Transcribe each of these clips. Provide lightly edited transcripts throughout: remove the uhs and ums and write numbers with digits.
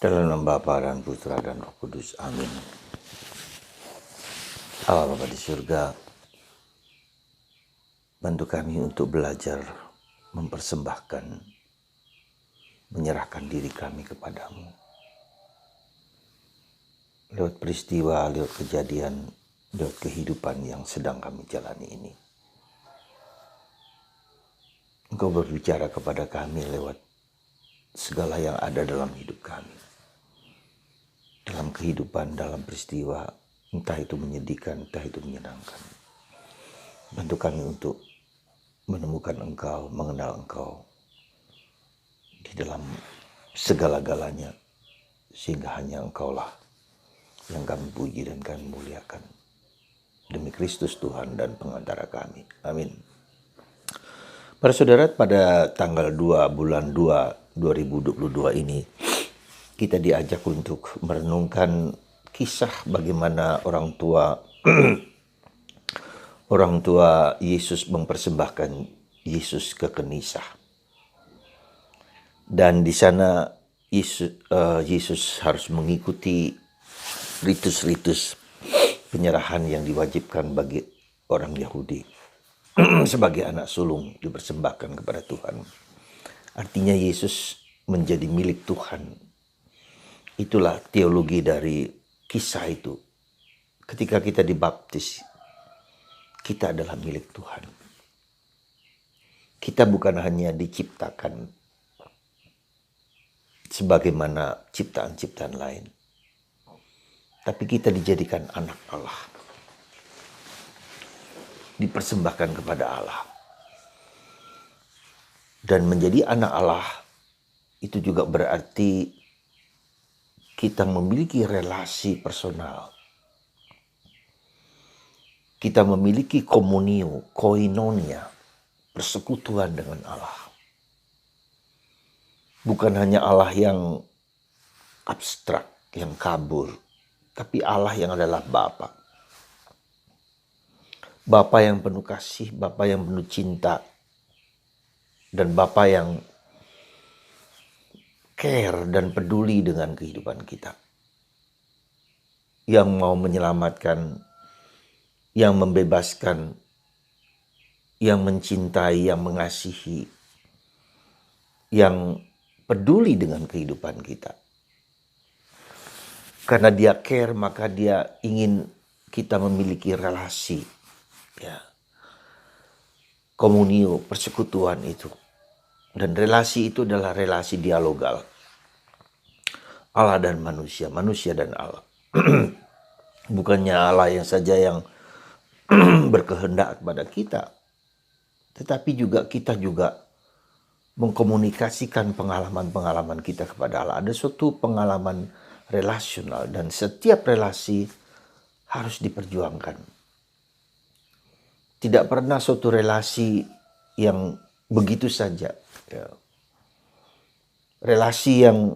Dalam nama Bapa dan Putra dan Roh Kudus. Amin. Allah Bapa di surga, bantu kami untuk belajar mempersembahkan, menyerahkan diri kami kepadamu. Lewat peristiwa, lewat kejadian, lewat kehidupan yang sedang kami jalani ini. Engkau berbicara kepada kami lewat segala yang ada dalam hidup kami. Dalam kehidupan, dalam peristiwa, entah itu menyedihkan, entah itu menyenangkan. Bantu kami untuk menemukan Engkau, mengenal Engkau di dalam segala-galanya, sehingga hanya Engkaulah yang kami puji dan kami muliakan. Demi Kristus Tuhan dan pengantara kami. Amin. Para saudara, pada tanggal 2 bulan 2 2022 ini, kita diajak untuk merenungkan kisah bagaimana orang tua Yesus mempersembahkan Yesus ke Kenisa. Dan di sana Yesus harus mengikuti ritus-ritus penyerahan yang diwajibkan bagi orang Yahudi. Sebagai anak sulung dipersembahkan kepada Tuhan. Artinya Yesus menjadi milik Tuhan. Itulah teologi dari kisah itu. Ketika kita dibaptis, kita adalah milik Tuhan. Kita bukan hanya diciptakan sebagaimana ciptaan-ciptaan lain, tapi kita dijadikan anak Allah. Dipersembahkan kepada Allah. Dan menjadi anak Allah itu juga berarti kita memiliki relasi personal. Kita memiliki komunio, koinonia, persekutuan dengan Allah. Bukan hanya Allah yang abstrak, yang kabur, tapi Allah yang adalah Bapa. Bapa yang penuh kasih, Bapa yang penuh cinta, dan Bapa yang care dan peduli dengan kehidupan kita. Yang mau menyelamatkan, yang membebaskan, yang mencintai, yang mengasihi, yang peduli dengan kehidupan kita. Karena dia care, maka dia ingin kita memiliki relasi. Ya, komunio, persekutuan itu. Dan relasi itu adalah relasi dialogal. Allah dan manusia, manusia dan Allah. Bukannya Allah yang saja yang berkehendak kepada kita, tetapi juga kita juga mengkomunikasikan pengalaman-pengalaman kita kepada Allah. Ada suatu pengalaman relasional dan setiap relasi harus diperjuangkan. Tidak pernah suatu relasi yang begitu saja. Ya. Relasi yang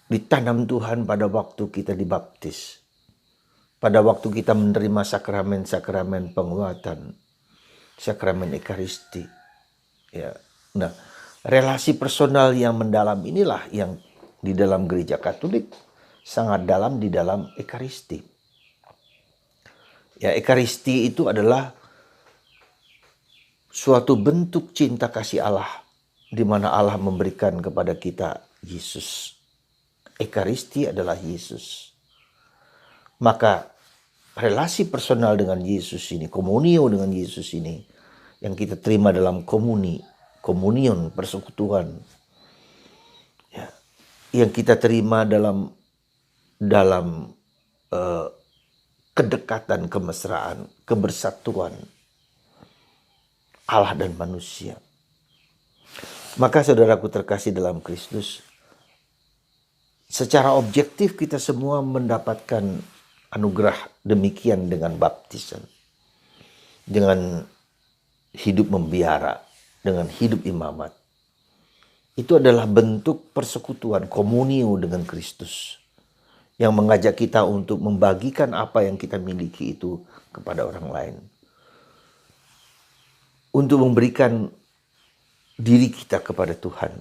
ditanam Tuhan pada waktu kita dibaptis. Pada waktu kita menerima sakramen-sakramen penguatan. Sakramen Ekaristi. Ya. Nah, relasi personal yang mendalam inilah yang di dalam gereja Katolik sangat dalam di dalam Ekaristi. Ya, Ekaristi itu adalah suatu bentuk cinta kasih Allah di mana Allah memberikan kepada kita Yesus. Ekaristi adalah Yesus. Maka relasi personal dengan Yesus ini, komunio dengan Yesus ini yang kita terima dalam komunion, persekutuan. Ya, yang kita terima dalam kedekatan, kemesraan, kebersatuan Allah dan manusia. Maka saudaraku terkasih dalam Kristus, secara objektif kita semua mendapatkan anugerah demikian dengan baptisan. Dengan hidup membiara, dengan hidup imamat. Itu adalah bentuk persekutuan, komunio dengan Kristus. Yang mengajak kita untuk membagikan apa yang kita miliki itu kepada orang lain. Untuk memberikan diri kita kepada Tuhan.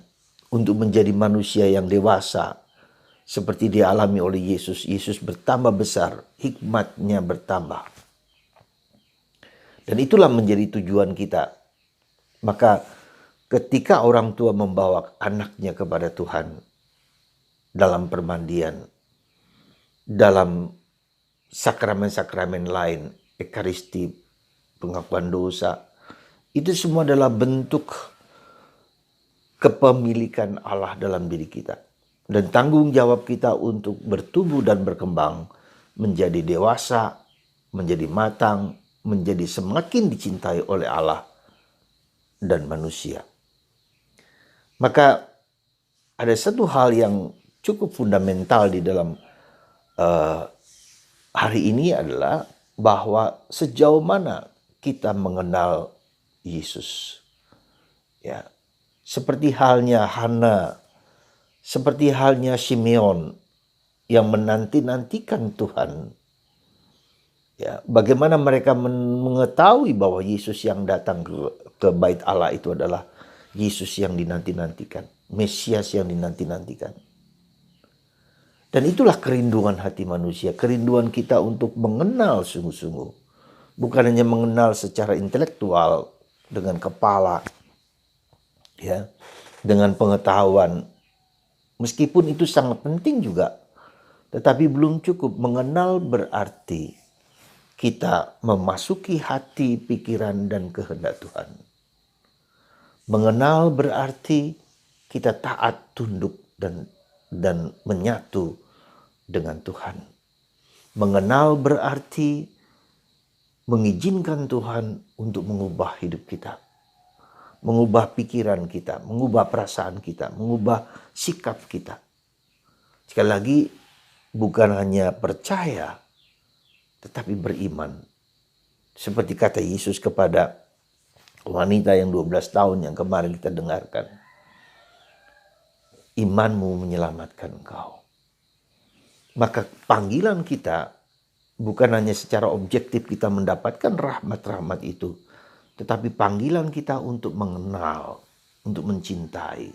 Untuk menjadi manusia yang dewasa, seperti dialami oleh Yesus. Yesus bertambah besar, hikmatnya bertambah. Dan itulah menjadi tujuan kita. Maka ketika orang tua membawa anaknya kepada Tuhan dalam permandian, dalam sakramen-sakramen lain, ekaristi, pengakuan dosa, itu semua adalah bentuk kepemilikan Allah dalam diri kita. Dan tanggung jawab kita untuk bertumbuh dan berkembang, menjadi dewasa, menjadi matang, menjadi semakin dicintai oleh Allah dan manusia. Maka ada satu hal yang cukup fundamental di dalam hari ini adalah bahwa sejauh mana kita mengenal Yesus. Ya, seperti halnya Hana, seperti halnya Simeon yang menanti-nantikan Tuhan. Ya, bagaimana mereka mengetahui bahwa Yesus yang datang ke bait Allah itu adalah Yesus yang dinanti-nantikan, Mesias yang dinanti-nantikan. Dan itulah kerinduan hati manusia, kerinduan kita untuk mengenal sungguh-sungguh. Bukan hanya mengenal secara intelektual dengan kepala, ya, dengan pengetahuan. Meskipun itu sangat penting juga, tetapi belum cukup. Mengenal berarti kita memasuki hati, pikiran, dan kehendak Tuhan. Mengenal berarti kita taat, tunduk, dan menyatu dengan Tuhan. Mengenal berarti mengizinkan Tuhan untuk mengubah hidup kita, mengubah pikiran kita, mengubah perasaan kita, mengubah sikap kita. Sekali lagi, bukan hanya percaya, tetapi beriman. Seperti kata Yesus kepada wanita yang 12 tahun yang kemarin kita dengarkan. Imanmu menyelamatkan engkau. Maka panggilan kita bukan hanya secara objektif kita mendapatkan rahmat-rahmat itu, tetapi panggilan kita untuk mengenal, untuk mencintai,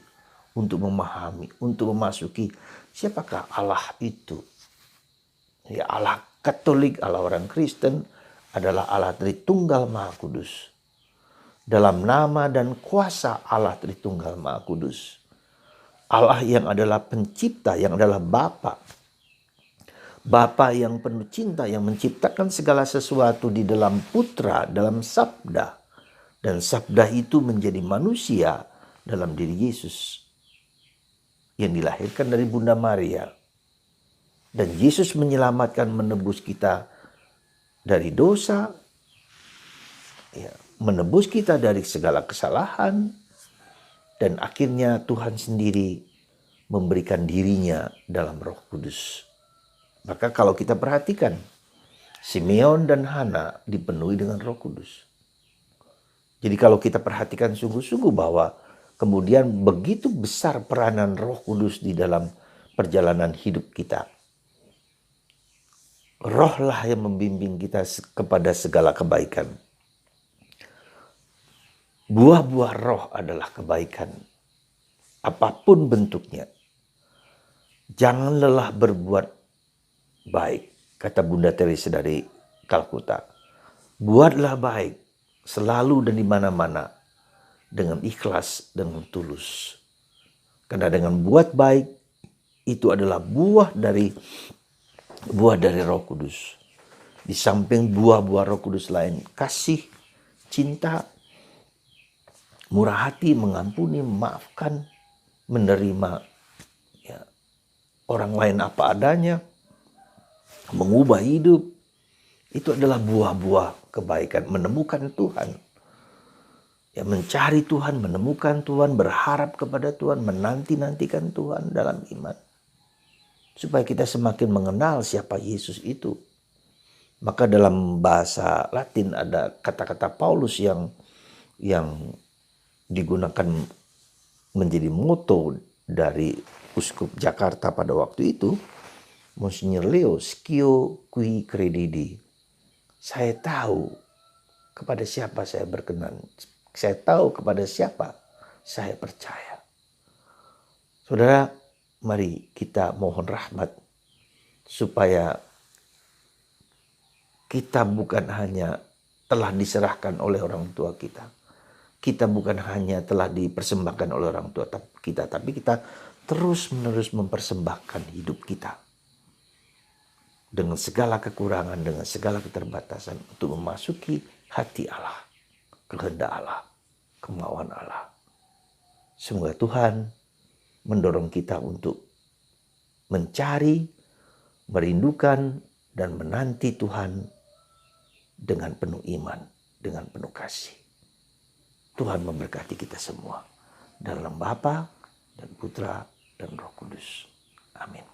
untuk memahami, untuk memasuki siapakah Allah itu. Ya, Allah Katolik, Allah orang Kristen adalah Allah Tritunggal Maha Kudus. Dalam nama dan kuasa Allah Tritunggal Maha Kudus. Allah yang adalah pencipta, yang adalah Bapa. Bapa yang penuh cinta, yang menciptakan segala sesuatu di dalam Putra, dalam Sabda. Dan Sabda itu menjadi manusia dalam diri Yesus. Yang dilahirkan dari Bunda Maria. Dan Yesus menyelamatkan, menebus kita dari dosa, ya, menebus kita dari segala kesalahan, dan akhirnya Tuhan sendiri memberikan dirinya dalam Roh Kudus. Maka kalau kita perhatikan, Simeon dan Hana dipenuhi dengan Roh Kudus. Jadi kalau kita perhatikan sungguh-sungguh bahwa kemudian begitu besar peranan Roh Kudus di dalam perjalanan hidup kita. Rohlah yang membimbing kita kepada segala kebaikan. Buah-buah roh adalah kebaikan. Apapun bentuknya. Jangan lelah berbuat baik, kata Bunda Teresa dari Kalkuta. Buatlah baik selalu dan di mana-mana dengan ikhlas, dengan tulus. Karena dengan buat baik itu adalah buah dari Roh Kudus. Di samping buah-buah Roh Kudus lain, kasih, cinta, murah hati, mengampuni, memaafkan, menerima ya, orang lain apa adanya, mengubah hidup. Itu adalah buah-buah kebaikan, menemukan Tuhan. Ya, mencari Tuhan, menemukan Tuhan, berharap kepada Tuhan, menanti-nantikan Tuhan dalam iman. Supaya kita semakin mengenal siapa Yesus itu. Maka dalam bahasa Latin ada kata-kata Paulus yang digunakan menjadi moto dari Uskup Jakarta pada waktu itu. Monsignor Leo, Scio qui credidi. Saya tahu kepada siapa saya berkenan. Saya tahu kepada siapa saya percaya. Saudara, mari kita mohon rahmat supaya kita bukan hanya telah diserahkan oleh orang tua kita. Kita bukan hanya telah dipersembahkan oleh orang tua kita, tapi kita terus-menerus mempersembahkan hidup kita dengan segala kekurangan, dengan segala keterbatasan untuk memasuki hati Allah, kehendak Allah, kemauan Allah. Semoga Tuhan mendorong kita untuk mencari, merindukan, dan menanti Tuhan dengan penuh iman, dengan penuh kasih. Tuhan memberkati kita semua. Dalam Bapa dan Putra dan Roh Kudus. Amin.